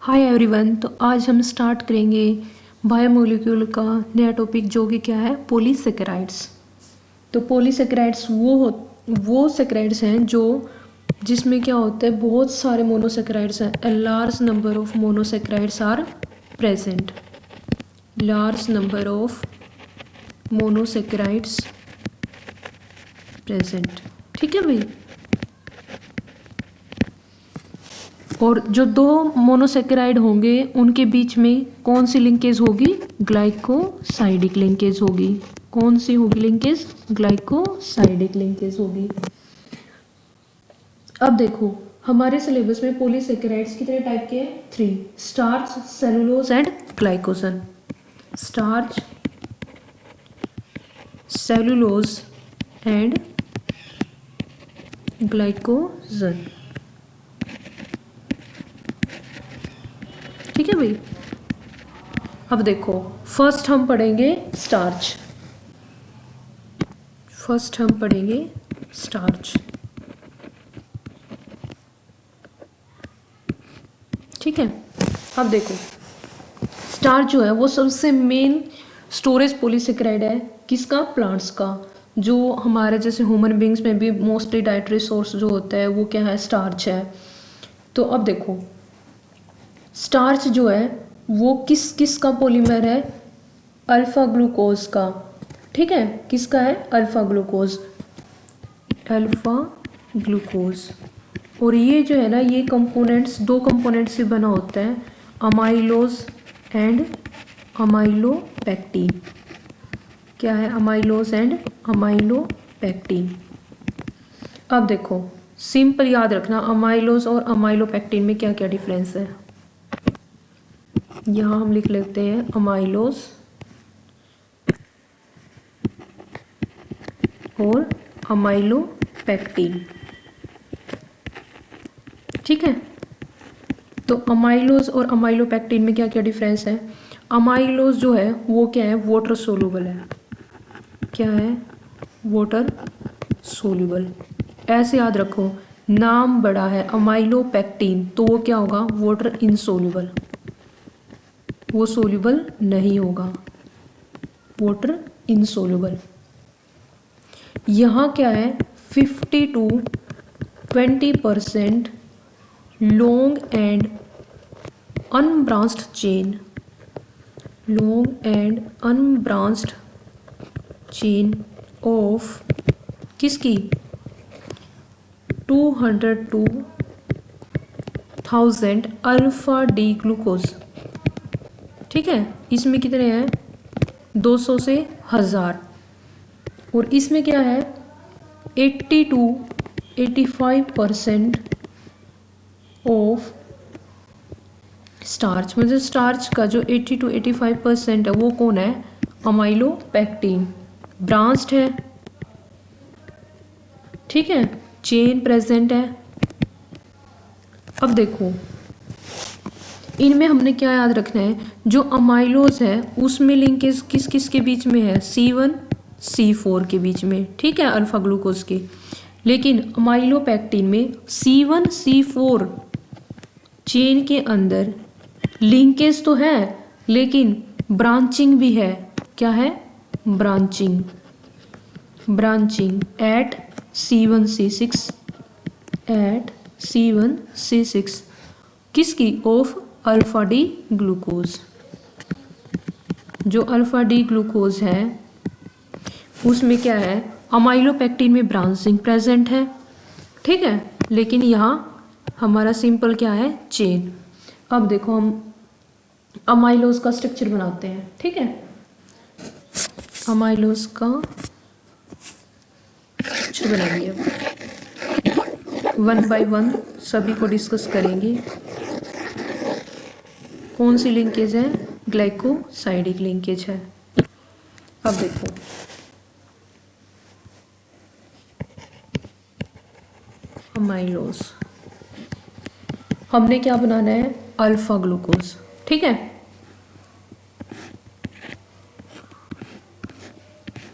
Hi everyone. तो आज हम स्टार्ट करेंगे बायोमोलिक्यूल का नया टॉपिक जो कि क्या है, पॉलीसेकेराइड्स। तो पॉलीसेकेराइड्स वो सेकेराइड्स हैं जो जिसमें क्या होता है, बहुत सारे मोनोसेकेराइड्स हैं। A large number of monosaccharides are present. Large number of monosaccharides present. ठीक है भाई। और जो दो मोनोसेकेराइड होंगे उनके बीच में कौन सी लिंकेज होगी, ग्लाइकोसाइडिक लिंकेज होगी। कौन सी होगी लिंकेज, ग्लाइकोसाइडिक लिंकेज होगी। अब देखो हमारे सिलेबस में पॉलीसेकेराइड्स कितने टाइप के हैं, 3। Starch, cellulose and glycogen. Starch, cellulose and glycogen. ठीक है भाई। अब देखो फर्स्ट हम पढ़ेंगे स्टार्च। ठीक है। अब देखो स्टार्च जो है वो सबसे मेन स्टोरेज पॉलीसेकेराइड है। किसका, प्लांट्स का। जो हमारे जैसे ह्यूमन बींग्स में भी मोस्टली डाइटरी सोर्स जो होता है वो क्या है, स्टार्च है। तो अब देखो स्टार्च जो है वो किस किस का पॉलीमर है, अल्फा ग्लूकोज का। ठीक है, किसका है, अल्फा ग्लूकोज। और ये जो है ना, ये कंपोनेंट्स दो कंपोनेंट्स से बना होता है, अमाइलोज एंड अमाइलोपेक्टिन। क्या है, अमाइलोज एंड अमाइलोपेक्टिन। अब देखो सिंपल याद रखना, अमाइलोज और अमाइलोपेक्टिन में क्या क्या डिफरेंस है। यहाँ हम लिख लेते हैं अमाइलोज और अमाइलोपेक्टिन। ठीक है। तो अमाइलोज और अमाइलोपेक्टिन में क्या क्या डिफरेंस है। अमाइलोज जो है वो क्या है, वाटर सोल्यूबल है। क्या है, वाटर सोल्यूबल। ऐसे याद रखो, नाम बड़ा है अमाइलोपेक्टिन तो वो क्या होगा, वाटर इनसोल्यूबल। वो सोल्यूबल नहीं होगा, वाटर इनसोल्यूबल। यहाँ क्या है, 50 to 20% long and unbranched chain of किसकी, 200 to 1000 अल्फा डी ग्लूकोज। ठीक है, इसमें कितने हैं, 200 से 1000। और इसमें क्या है, 80 to 85% ऑफ स्टार्च। मतलब स्टार्च का जो 80 to 85% है वो कौन है, अमाइलोपेक्टिन। ब्रांच्ड है। ठीक है, चेन प्रेजेंट है। अब देखो इनमें हमने क्या याद रखना है, जो अमाइलोज है उसमें लिंकेज किस किस के बीच में है, C1 C4 के बीच में। ठीक है, अल्फा ग्लूकोज के। लेकिन अमाइलोपेक्टिन में C1 C4 चेन के अंदर लिंकेज तो है लेकिन ब्रांचिंग भी है। क्या है, ब्रांचिंग एट C1C6 किसकी, ऑफ अल्फा डी ग्लूकोज। जो अल्फा डी ग्लूकोज है उसमें क्या है, अमाइलोपेक्टिन में ब्रांचिंग प्रेजेंट है। ठीक है, लेकिन यहाँ हमारा सिंपल क्या है, चेन। अब देखो हम अमाइलोज का स्ट्रक्चर बनाते हैं। ठीक है, अमाइलोज का स्ट्रक्चर बनाइए। 1 by 1 सभी को डिस्कस करेंगे। कौन सी लिंकेज है, ग्लाइकोसाइडिक लिंकेज है। अब देखो अमाइलोज, हमने क्या बनाना है, अल्फा ग्लूकोज। ठीक है,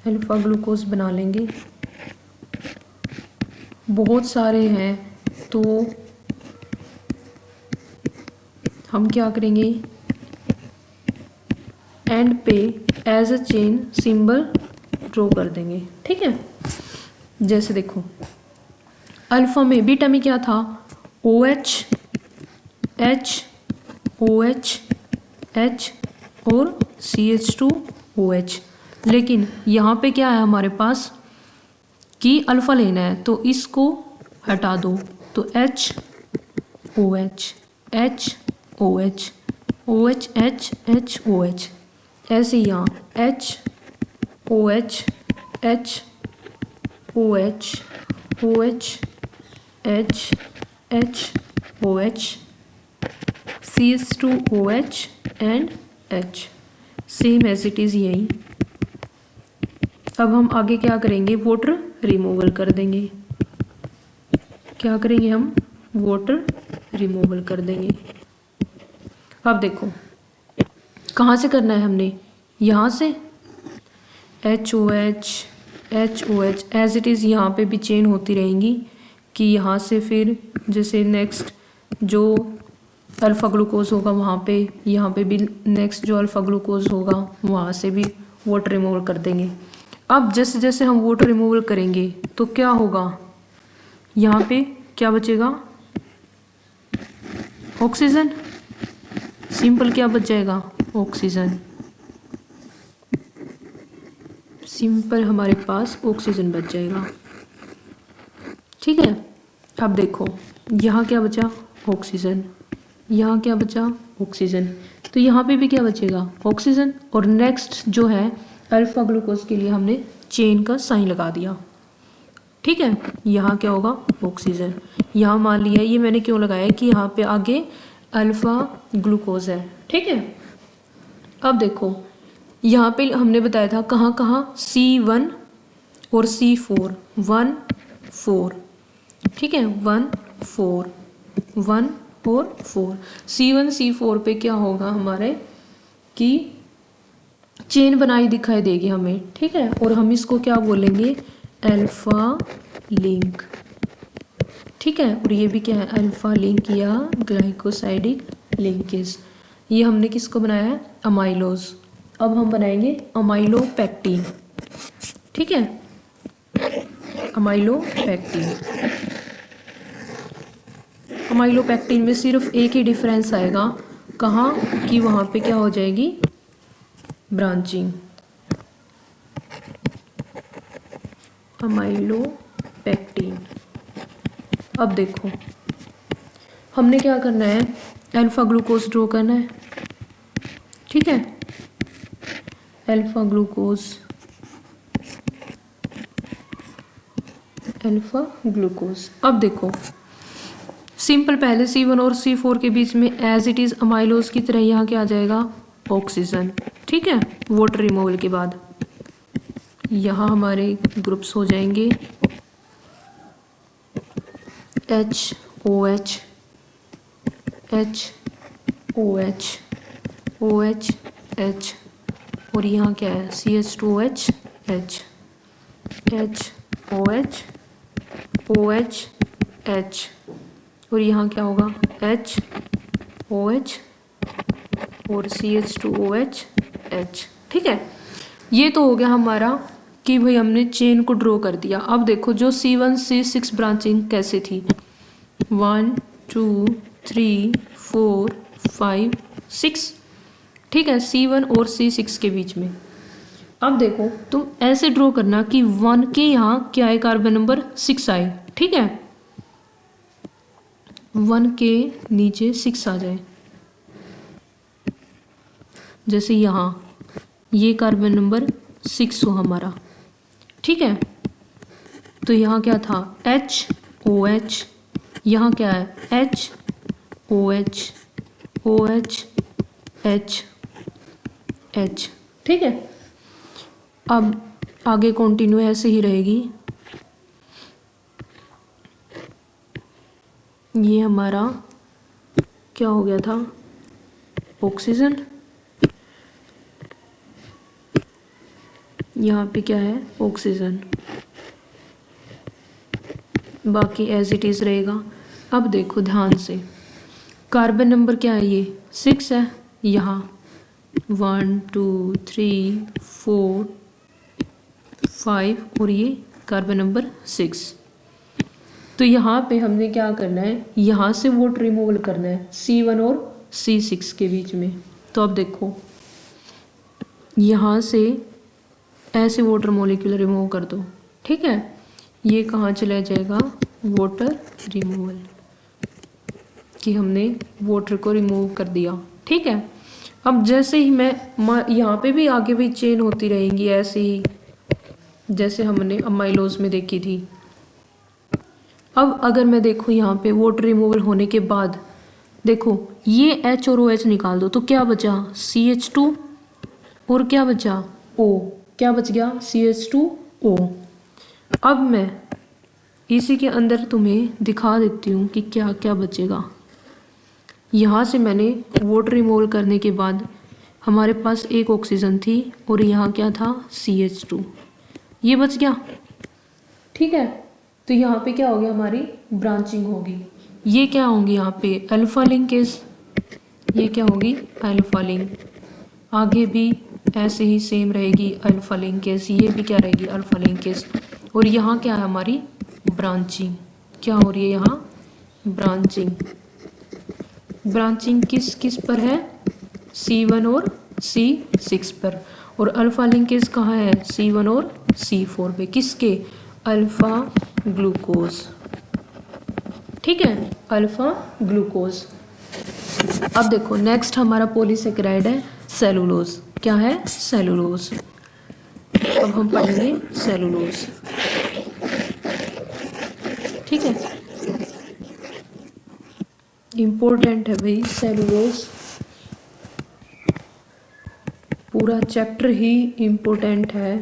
अल्फा ग्लूकोज बना लेंगे। बहुत सारे हैं तो हम क्या करेंगे, एंड पे as a chain symbol draw कर देंगे। ठीक है, जैसे देखो अल्फा में बीटा में क्या था, OH H OH H और CH2OH, लेकिन यहाँ पे क्या है हमारे पास कि अल्फा लेना है तो इसको हटा दो, तो H OH H OH OH H H OH, ऐसे यहाँ H OH H OH OH H H OH CH2OH and H, same as it is यही। अब हम आगे क्या करेंगे, वाटर रिमूवल कर देंगे। क्या करेंगे हम, वाटर रिमूवल कर देंगे। अब देखो कहाँ से करना है हमने, यहाँ से HOH HOH as it is यहाँ पे भी चेन होती रहेंगी कि यहाँ से फिर जैसे नेक्स्ट जो अल्फ़ा ग्लूकोज होगा वहाँ पे, यहाँ पे भी नेक्स्ट जो अल्फ़ा ग्लूकोज होगा वहाँ से भी वाटर रिमूवल कर देंगे। अब जैसे जैसे हम वाटर रिमूवल करेंगे तो क्या होगा, यहाँ पे क्या बचेगा, ऑक्सीजन, सिंपल क्या बच जाएगा, ऑक्सीजन, सिंपल हमारे पास ऑक्सीजन बच जाएगा। ठीक है, अब देखो यहाँ क्या बचा, ऑक्सीजन, यहाँ क्या बचा, ऑक्सीजन, तो यहाँ पे भी क्या बचेगा, ऑक्सीजन, और नेक्स्ट जो है अल्फा ग्लूकोज के लिए हमने चेन का साइन लगा दिया। ठीक है, यहाँ क्या होगा, ऑक्सीजन, यहाँ मान लिया, ये मैंने क्यों लगाया कि यहाँ पे आगे अल्फा ग्लूकोज है। ठीक है, अब देखो यहाँ पे हमने बताया था कहाँ कहाँ, C1 और C4, 1 4, ठीक है, 1 4 1 और 4, C1 C4 पे क्या होगा हमारे कि चेन बनाई दिखाई देगी हमें। ठीक है, और हम इसको क्या बोलेंगे, अल्फा लिंक। ठीक है, और ये भी क्या है, अल्फा लिंक या ग्लाइकोसाइडिक लिंकेज। ये हमने किसको बनाया है, अमाइलोज। अब हम बनाएंगे अमाइलोपेक्टिन। ठीक है, अमाइलोपेक्टिन, अमाइलोपेक्टिन में सिर्फ एक ही डिफरेंस आएगा, कहाँ कि वहाँ पे क्या हो जाएगी, ब्रांचिंग। अमाइलोपेक्टिन, अब देखो हमने क्या करना है, अल्फा ग्लूकोज ड्रॉ करना है। ठीक है, अल्फा ग्लूकोज, अल्फा ग्लूकोज। अब देखो सिंपल, पहले C1 और C4 के बीच में एज इट इज़ अमाइलोज की तरह यहाँ क्या आ जाएगा, ऑक्सीजन। ठीक है, वाटर रिमूवल के बाद यहाँ हमारे ग्रुप्स हो जाएंगे HOH H OH OH H, और यहाँ क्या है, CH2OH H H OH OH H, और यहाँ क्या होगा, H OH और CH2OH H। ठीक है, ये तो हो गया हमारा कि भाई हमने चेन को ड्रॉ कर दिया। अब देखो जो C1 C6 ब्रांचिंग कैसे थी, 1 2 3 4 5 6। ठीक है, C1 और C6 के बीच में। अब देखो तुम ऐसे ड्रॉ करना कि 1 के यहाँ क्या है, कार्बन नंबर 6 आए। ठीक है, 1 के नीचे 6 आ जाए, जैसे यहाँ ये कार्बन नंबर 6 हो हमारा। ठीक है, तो यहाँ क्या था, HOH, यहाँ क्या है, HOH OH H H। ठीक है, अब आगे कंटिन्यू ऐसे ही रहेगी। ये हमारा क्या हो गया था, ऑक्सीजन, यहाँ पे क्या है, ऑक्सीजन, बाकी एज इट इज़ रहेगा। अब देखो ध्यान से, कार्बन नंबर क्या है, ये 6 है। यहाँ 1 2 3 4 5 और ये कार्बन नंबर 6। तो यहाँ पे हमने क्या करना है, यहाँ से वोट रिमूवल करना है C1 और C6 के बीच में। तो अब देखो यहाँ से ऐसे वाटर मॉलिक्यूल रिमूव कर दो, ठीक है। ये कहाँ चला जाएगा, वाटर रिमूवल, कि हमने वाटर को रिमूव कर दिया, ठीक है। अब जैसे ही मैं यहाँ पे भी आगे भी चेन होती रहेंगी ऐसे ही, जैसे हमने अमाइलोज में देखी थी। अब अगर मैं देखूँ यहाँ पे वाटर रिमूवल होने के बाद, देखो ये H और OH निकाल दो, तो क्या बचा CH2 और क्या बचा O, क्या बच गया CH2O। अब मैं इसी के अंदर तुम्हें दिखा देती हूँ कि क्या क्या बचेगा। यहाँ से मैंने वाटर रिमूवल करने के बाद हमारे पास एक ऑक्सीजन थी और यहाँ क्या था CH2, ये बच गया, ठीक है। तो यहाँ पे क्या हो गया, हमारी ब्रांचिंग होगी। ये क्या होंगी यहाँ पे अल्फा लिंकेज, ये क्या होगी अल्फा लिंक, आगे भी ऐसे ही सेम रहेगी अल्फा लिंकेज, ये भी क्या रहेगी अल्फा लिंकेज। और यहाँ क्या है हमारी ब्रांचिंग, क्या हो रही है यहाँ ब्रांचिंग। ब्रांचिंग किस किस पर है, C1 और C6 पर। और अल्फा लिंकेज कहाँ है C1 और C4 पे, किसके अल्फा ग्लूकोज, ठीक है अल्फा ग्लूकोज। अब देखो नेक्स्ट हमारा पॉलीसेकेराइड है सेलुलोज, क्या है सेलुलोज। अब हम पढ़ेंगे सेलुलोज, ठीक है, इम्पोर्टेंट है भाई सेलुलोज, पूरा चैप्टर ही इम्पोर्टेंट है।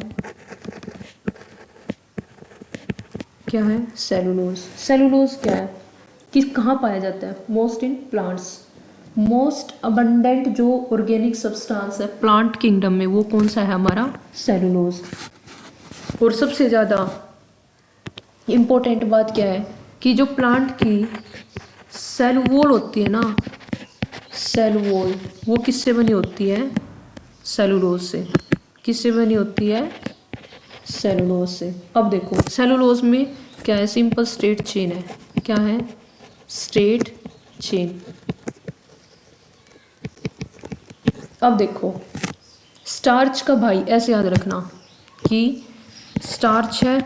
क्या है सेलुलोज, सेलुलोज क्या है, किस कहाँ पाया जाता है, most in plants. Most abundant जो ऑर्गेनिक सब्सटेंस है प्लांट किंगडम में वो कौन सा है हमारा सेलुलोज। और सबसे ज़्यादा इम्पोर्टेंट बात क्या है कि जो प्लांट की सेल वॉल होती है ना, सेल वॉल वो किससे बनी होती है सेलुलोज से, किससे बनी होती है सेलुलोज से। अब देखो सेलुलोज में क्या है, सिंपल स्ट्रेट चेन है, क्या है स्ट्रेट चेन। अब देखो स्टार्च का भाई ऐसे याद रखना कि स्टार्च है,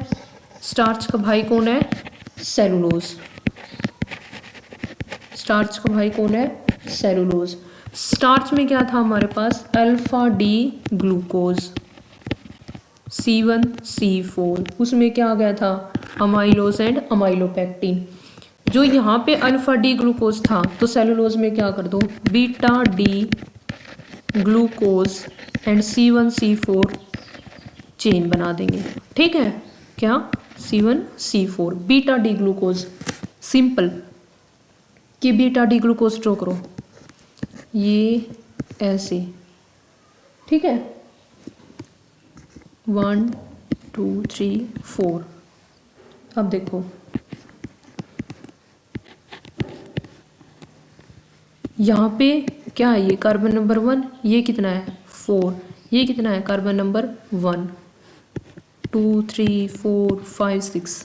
स्टार्च का भाई कौन है सेलुलोज, स्टार्च का भाई कौन है सेलुलोज। स्टार्च में क्या था हमारे पास alpha D glucose C1 C4, उसमें क्या आ गया था अमाइलोज एंड अमाइलोपेक्टिन। जो यहाँ पे अल्फा डी ग्लूकोज था तो सेलुलोज में क्या कर दो beta D glucose and C1 C4 chain बना देंगे, ठीक है। क्या C1 C4 beta D glucose, simple कि बीटा डी ग्लूकोज ड्रॉ करो ये ऐसे, ठीक है 1 2 3 4। अब देखो यहाँ पे क्या है, ये कार्बन नंबर 1, ये कितना है 4, ये कितना है कार्बन नंबर 1 2 3 4 5 6।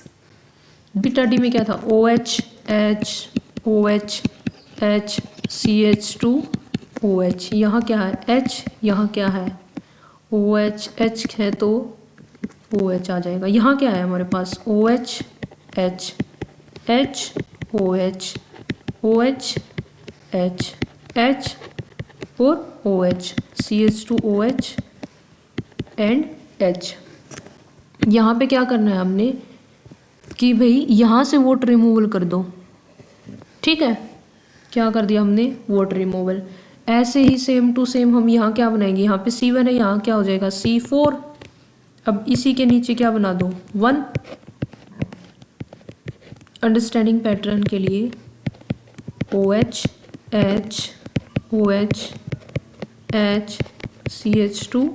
बीटा डी में क्या था OH H OH H CH2 OH, यहाँ क्या है H, यहाँ क्या है OH H है तो OH आ जाएगा। यहाँ क्या है हमारे पास OH H H OH OH H H और OH CH2 OH and H। यहाँ पे क्या करना है हमने कि भाई यहाँ से वाटर रिमूवल कर दो, ठीक है। क्या कर दिया हमने वाटर रिमूवल। ऐसे ही सेम टू सेम हम यहाँ क्या बनाएंगे, यहाँ पे C1 है, यहाँ क्या हो जाएगा C4। अब इसी के नीचे क्या बना दो 1। अंडरस्टैंडिंग पैटर्न के लिए OH H OH H CH2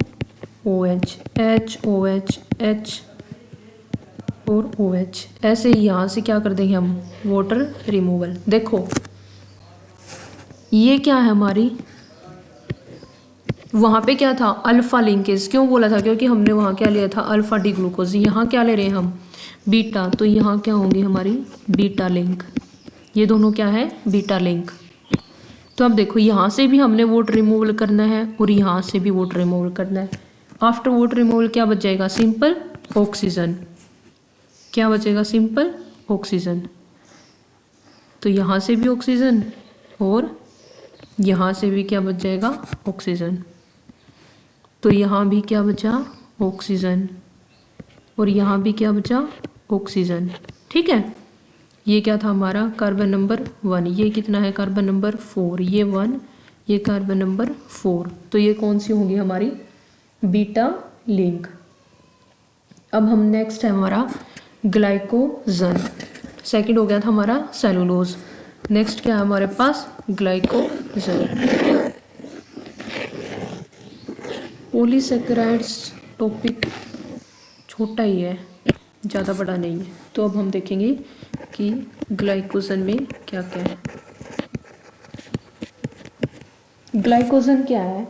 OH H OH H और OH। ऐसे ही यहाँ से क्या कर देंगे हम वाटर रिमूवल। देखो ये क्या है हमारी, वहाँ पे क्या था अल्फा लिंकेज, क्यों बोला था, क्योंकि हमने वहाँ क्या लिया था अल्फा डी ग्लूकोज, यहाँ क्या ले रहे हैं हम बीटा, तो यहाँ क्या होंगी हमारी बीटा लिंक, ये दोनों क्या है बीटा लिंक। तो अब देखो यहाँ से भी हमने वोट रिमूवल करना है और यहाँ से भी वोट रिमूवल करना है। आफ्टर वोट रिमूवल क्या बच जाएगा सिंपल ऑक्सीजन, क्या बचेगा सिंपल ऑक्सीजन। तो यहाँ से भी ऑक्सीजन और यहाँ से भी क्या बच जाएगा ऑक्सीजन, तो यहाँ भी क्या बचा ऑक्सीजन और यहाँ भी क्या बचा ऑक्सीजन। ठीक है, ये क्या था हमारा कार्बन नंबर 1, ये कितना है कार्बन नंबर 4, ये 1, ये कार्बन नंबर 4, तो ये कौन सी होगी हमारी बीटा लिंक। अब हम नेक्स्ट है हमारा ग्लाइकोजन, सेकंड हो गया था हमारा सेलुलोज, नेक्स्ट क्या है हमारे पास ग्लाइकोजन। पॉलीसेकेराइड्स टॉपिक छोटा ही है, ज़्यादा बड़ा नहीं है, तो अब हम देखेंगे कि ग्लाइकोजन में क्या क्या है। ग्लाइकोजन क्या है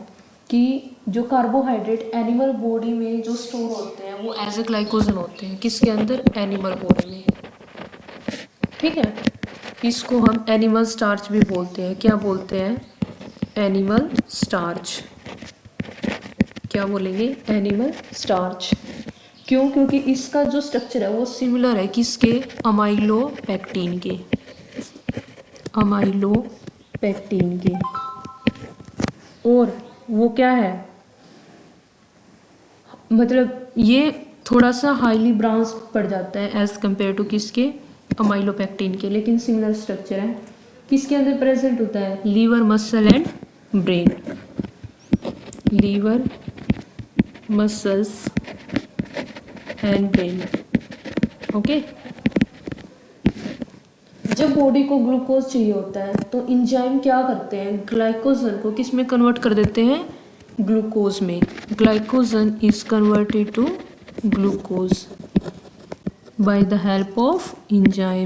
कि जो कार्बोहाइड्रेट एनिमल बॉडी में जो स्टोर होते हैं वो एज ए ग्लाइकोजन होते हैं, किसके अंदर एनिमल बॉडी में। ठीक है, इसको हम एनिमल स्टार्च भी बोलते हैं, क्या बोलते हैं एनिमल स्टार्च, क्या बोलेंगे एनिमल स्टार्च। क्यों, क्योंकि इसका जो स्ट्रक्चर है वो सिमिलर है किसके अमाइलोपेक्टिन के, अमाइलोपेक्टिन के, और वो क्या है मतलब ये थोड़ा सा हाईली ब्रांच पड़ जाता है एज कंपेयर टू किसके अमाइलोपेक्टिन के, लेकिन सिमिलर स्ट्रक्चर है। किसके अंदर प्रेजेंट होता है liver muscle and brain, liver muscles and brain. Okay, जब बॉडी को ग्लूकोज चाहिए होता है तो इंजाइम क्या करते हैं ग्लाइकोजन को किस में कन्वर्ट कर देते हैं ग्लूकोज में, glycogen is converted to glucose by the help of enzyme.